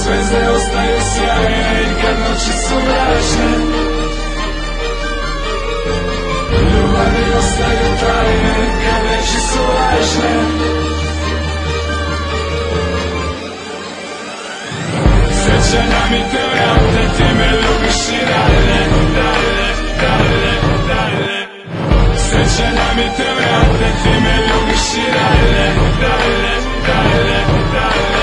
Zvezde ostaju sjajne i kad noći su mračne, ljubavi ostaju tajne kad reči su lažne. Sjećanja mi te vrate, ti me ljubiš i dalje, dalje, dalje, dalje. Sjećanja mi te vrate, ti me ljubiš i dalje, dalje, dalje, dalje.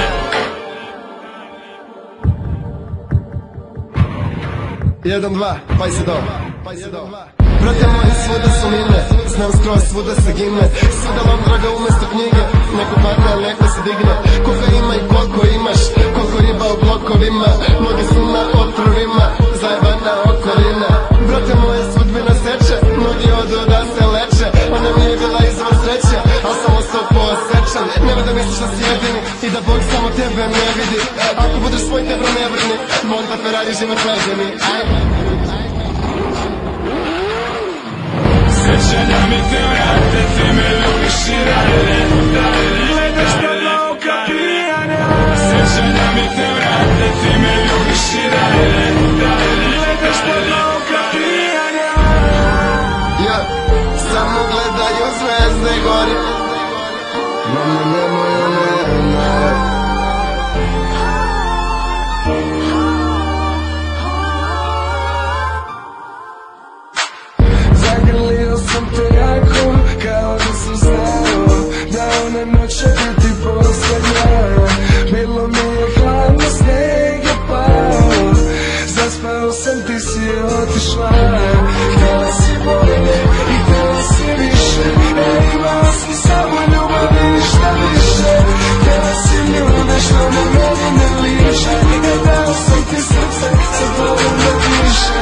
1, 2, paj se do. Brate moji, svuda su mine, znam skroz svuda se gine. Svuda vam draga umesto knjige, neko padne, neko se digne. Koga ima i koliko imaš, koliko riba u blokovima, mnogi su na otrovima, zajebana okolina. Brate moje, sudbina seče, mnogi odu da se leče. Ona nije bila izvor sreće, al sam ostao poosečan. Nema da misliš da si jedini i da Bog samo tebe ne vidi. Ako budeš svoj tebro ne brini, Bog da Ferrari život leženi. Sjećanja mi te vrate, ti me ljubiš i dalje, dalje, gledaš na oka pijanja. Sjećanja mi te vrate, ti me ljubiš i dalje, dalje, gledaš na oka pijanja. Samo gledaju zvezde gori, mama nemoj ne. Zagrlio sam te jako, kao da sam znao da one noće biti posljednja. Bilo mi je hladno, sneg je pao, zaspao sam, ti si otišla. Htjela si bolje i htjela si više, imala si samo ljubav i ništa više. Htjela si ljude što na meni ne liče, dao sam ti srce, sa tobom da piše.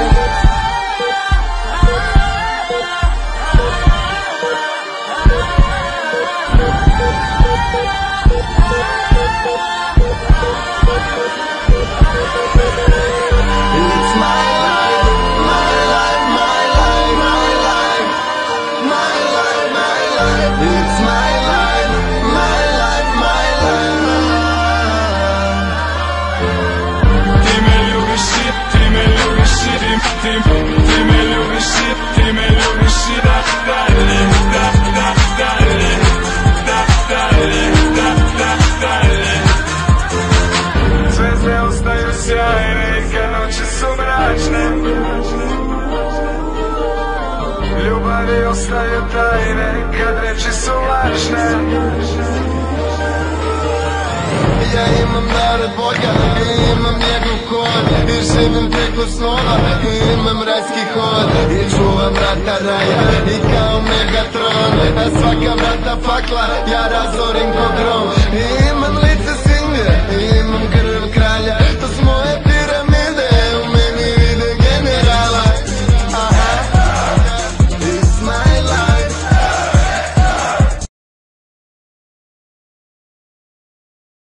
Zvezde ostaju sjajne i kad noći su mračne, ljubavi ostaju tajne kad reči su lažne. Ja imam dar od Boga i imam njegov kod, i živim preko snova i imam rajski hod, i čuvam vrata raja i kao Megatron, a svaka vrata pakla ja razorim ko grom. I imam